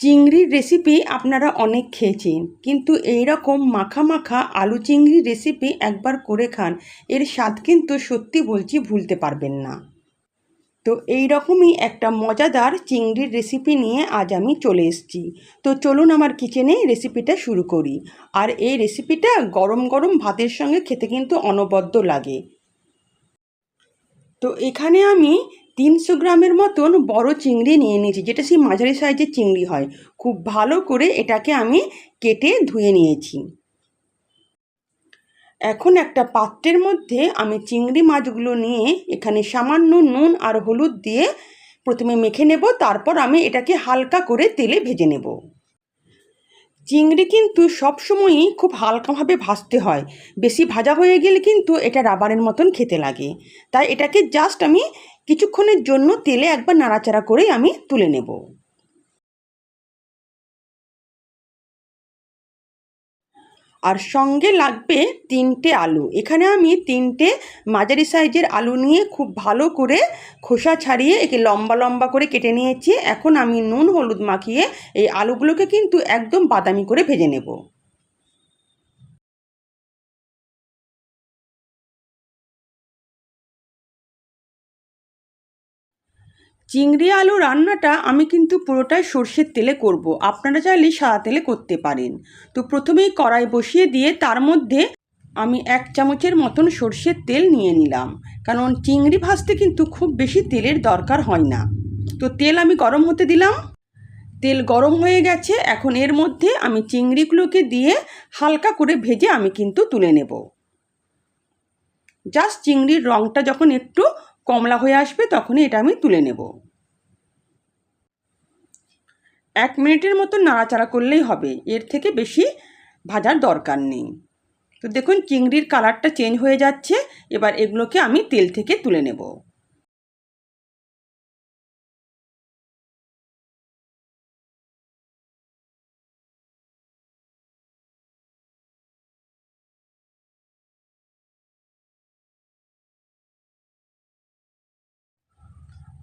চিংড়ির রেসিপি আপনারা অনেক খেয়েছেন, কিন্তু এই রকম মাখা মাখা আলু চিংড়ির রেসিপি একবার করে খান, এর স্বাদ কিন্তু সত্যি বলছি ভুলতে পারবেন না। তো এই রকমই একটা মজাদার চিংড়ির রেসিপি নিয়ে আজ আমি চলে এসেছি। তো চলুন আমার কিচেনে রেসিপিটা শুরু করি। আর এই রেসিপিটা গরম গরম ভাতের সঙ্গে খেতে কিন্তু অনবদ্য লাগে। তো এখানে আমি 300 গ্রামের মতন বড় চিংড়ি নিয়ে নিয়েছি, যেটা সেই মাঝারি সাইজের চিংড়ি হয়। খুব ভালো করে এটাকে আমি কেটে ধুয়ে নিয়েছি। এখন একটা পাত্রের মধ্যে আমি চিংড়ি মাছগুলো নিয়ে এখানে সামান্য নুন আর হলুদ দিয়ে প্রথমে মেখে নেব, তারপর আমি এটাকে হালকা করে তেলে ভেজে নেব। চিংড়ি কিন্তু সবসময়ই খুব হালকাভাবে ভাজতে হয়, বেশি ভাজা হয়ে গেলে কিন্তু এটা রাবারের মতন খেতে লাগে। তাই এটাকে জাস্ট আমি কিছুক্ষণের জন্য তেলে একবার নাড়াচাড়া করেই আমি তুলে নেব। আর সঙ্গে লাগবে 3টে আলু। এখানে আমি 3টে মাঝারি সাইজের আলু নিয়ে খুব ভালো করে খোসা ছাড়িয়ে একে লম্বা লম্বা করে কেটে নিয়েছি। এখন আমি নুন হলুদ মাখিয়ে এই আলুগুলোকে কিন্তু একদম বাদামি করে ভেজে নেব। চিংড়ি আলু রান্নাটা আমি কিন্তু পুরোটাই সর্ষের তেলে করব, আপনারা চাইলে সাদা তেলে করতে পারেন। তো প্রথমেই কড়াই বসিয়ে দিয়ে তার মধ্যে আমি 1 চামচের মতন সর্ষের তেল নিয়ে নিলাম, কারণ চিংড়ি ভাজতে কিন্তু খুব বেশি তেলের দরকার হয় না। তো তেল আমি গরম হতে দিলাম। তেল গরম হয়ে গেছে, এখন এর মধ্যে আমি চিংড়িগুলোকে দিয়ে হালকা করে ভেজে আমি কিন্তু তুলে নেব। জাস্ট চিংড়ির রঙটা যখন একটু কমলা হয়ে আসবে তখনই এটা আমি তুলে নেব। 1 মিনিটের মতো নাড়াচাড়া করলেই হবে, এর থেকে বেশি ভাজার দরকার নেই। তো দেখুন চিংড়ির কালারটা চেঞ্জ হয়ে যাচ্ছে, এবার এগুলোকে আমি তেল থেকে তুলে নেব।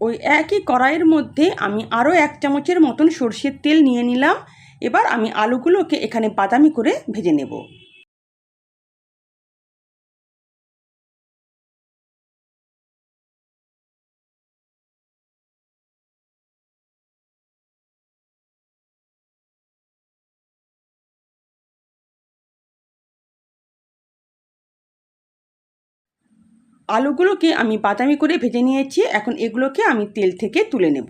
ওই একই কড়াইয়ের মধ্যে আমি আরও 1 চামচের মতন সর্ষের তেল নিয়ে নিলাম। এবার আমি আলুগুলোকে এখানে বাদামি করে ভেজে নেব। আলুগুলোকে আমি বাদামি করে ভেজে নিয়েছি, এখন এগুলোকে আমি তেল থেকে তুলে নেব।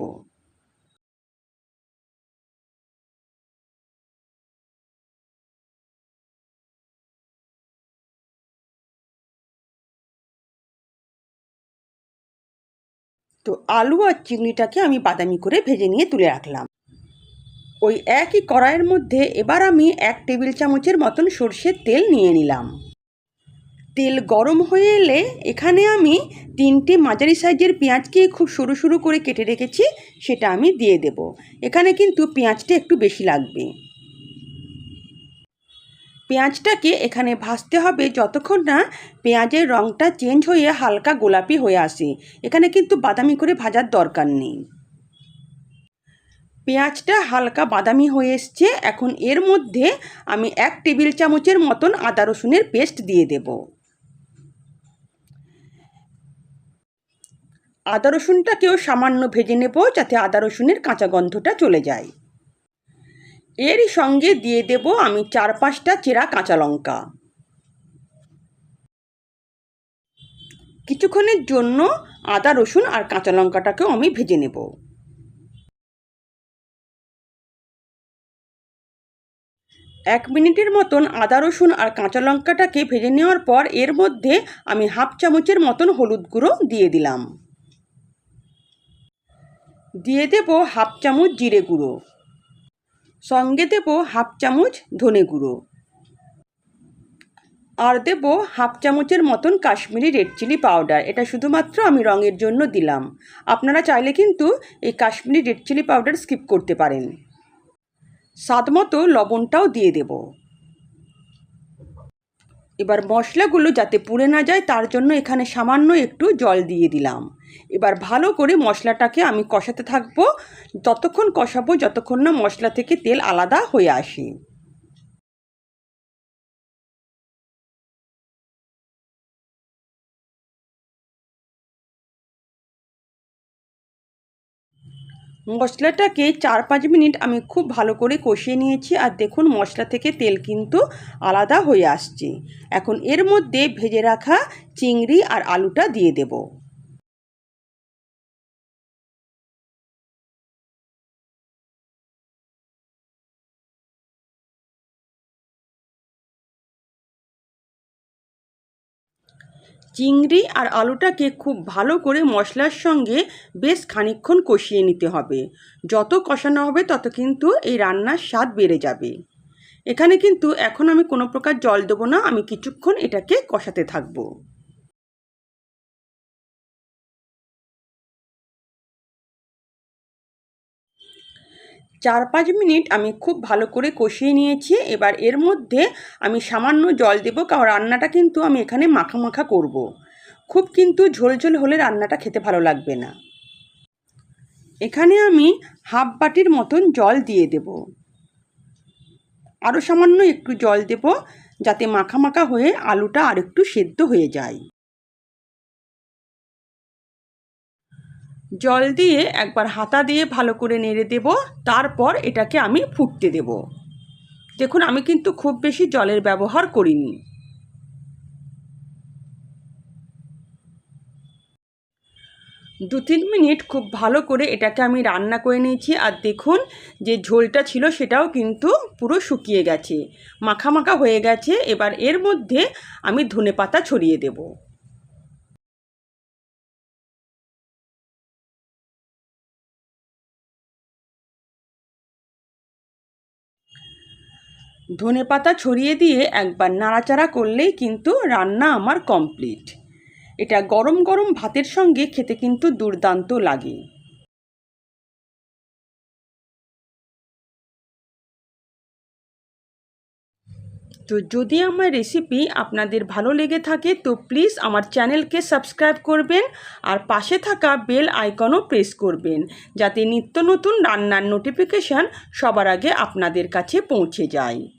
তো আলু আর চিংড়িটাকে আমি বাদামি করে ভেজে নিয়ে তুলে রাখলাম। ওই একই কড়াইয়ের মধ্যে এবার আমি 1 টেবিল চামচের মতন সর্ষের তেল নিয়ে নিলাম। তেল গরম হয়ে এলে এখানে আমি 3টে মাঝারি সাইজের পেঁয়াজকে খুব সরু সরু করে কেটে রেখেছি, সেটা আমি দিয়ে দেব। এখানে কিন্তু পেঁয়াজটা একটু বেশি লাগবে। পেঁয়াজটাকে এখানে ভাজতে হবে যতক্ষণ না পেঁয়াজের রঙটা চেঞ্জ হয়ে হালকা গোলাপি হয়ে আসে। এখানে কিন্তু বাদামি করে ভাজার দরকার নেই। পেঁয়াজটা হালকা বাদামি হয়ে এসছে, এখন এর মধ্যে আমি 1 টেবিল চামচের মতন আদা রসুনের পেস্ট দিয়ে দেব। আদা রসুনটাকেও সামান্য ভেজে নেব, যাতে আদা রসুনের কাঁচা গন্ধটা চলে যায়। এরই সঙ্গে দিয়ে দেব আমি 4-5টা চেরা কাঁচা লঙ্কা। কিছুক্ষণের জন্য আদা রসুন আর কাঁচা লঙ্কাটাকেও আমি ভেজে নেব। 1 মিনিটের মতন আদা রসুন আর কাঁচা লঙ্কাটাকে ভেজে নেওয়ার পর এর মধ্যে আমি 1/2 চামচের মতন হলুদ গুঁড়ো দিয়ে দিলাম। দিয়ে দেব 1/2 চামচ জিরে গুঁড়ো, সঙ্গে দেব 1/2 চামচ ধনে গুঁড়ো, আর দেব 1/2 চামচের মতন কাশ্মীরি রেড চিলি পাউডার। এটা শুধুমাত্র আমি রঙের জন্য দিলাম, আপনারা চাইলে কিন্তু এই Kashmiri red chilli powder skip করতে পারেন। স্বাদ মতো লবণটাও দিয়ে দেব। এবার মশলাগুলো যাতে পুড়ে না যায় তার জন্য এখানে সামান্য একটু জল দিয়ে দিলাম। এবার ভালো করে মশলাটাকে আমি কষাতে থাকবো, ততক্ষণ কষাবো যতক্ষণ না মশলা থেকে তেল আলাদা হয়ে আসে। মশলাটাকে 4-5 মিনিট আমি খুব ভালো করে কষিয়ে নিয়েছি, আর দেখুন মশলা থেকে তেল কিন্তু আলাদা হয়ে আসছে। এখন এর মধ্যে ভেজে রাখা চিংড়ি আর আলুটা দিয়ে দেব। চিংড়ি আর আলুটাকে খুব ভালো করে মশলার সঙ্গে বেশ খানিকক্ষণ কষিয়ে নিতে হবে। যত কষানো হবে তত কিন্তু এই রান্নার স্বাদ বেড়ে যাবে। এখানে কিন্তু এখন আমি কোনো প্রকার জল দেবো না, আমি কিছুক্ষণ এটাকে কষাতে থাকবো। চার 5 মিনিট আমি খুব ভালো করে কষিয়ে নিয়েছি। এবার এর মধ্যে আমি সামান্য জল দেবো, কারণ রান্নাটা কিন্তু আমি এখানে মাখা মাখা করব। খুব কিন্তু ঝোল ঝোল হলে রান্নাটা খেতে ভালো লাগবে না। এখানে আমি হাফ বাটির মতন জল দিয়ে দেব। আরও সামান্য একটু জল দেব, যাতে মাখা মাখা হয়ে আলুটা আর একটু সেদ্ধ হয়ে যায়। জল দিয়ে একবার হাতা দিয়ে ভালো করে নেড়ে দেব, তারপর এটাকে আমি ফুটতে দেব। দেখুন আমি কিন্তু খুব বেশি জলের ব্যবহার করিনি। 2-3 মিনিট খুব ভালো করে এটাকে আমি রান্না করে নিয়েছি, আর দেখুন যে ঝোলটা ছিল সেটাও কিন্তু পুরো শুকিয়ে গেছে, মাখা মাখা হয়ে গেছে। এবার এর মধ্যে আমি ধনেপাতা ছড়িয়ে দেব। ধনেপাতা ছড়িয়ে দিয়ে একবার নাড়াচাড়া করলেই কিন্তু রান্না আমার কমপ্লিট। এটা গরম গরম ভাতের সঙ্গে খেতে কিন্তু দুর্দান্ত লাগে। তো যদি আমার রেসিপি আপনাদের ভালো লেগে থাকে তো প্লিজ আমার চ্যানেলকে সাবস্ক্রাইব করবেন, আর পাশে থাকা বেল আইকনও প্রেস করবেন, যাতে নিত্য নতুন রান্নার নোটিফিকেশান সবার আগে আপনাদের কাছে পৌঁছে যায়।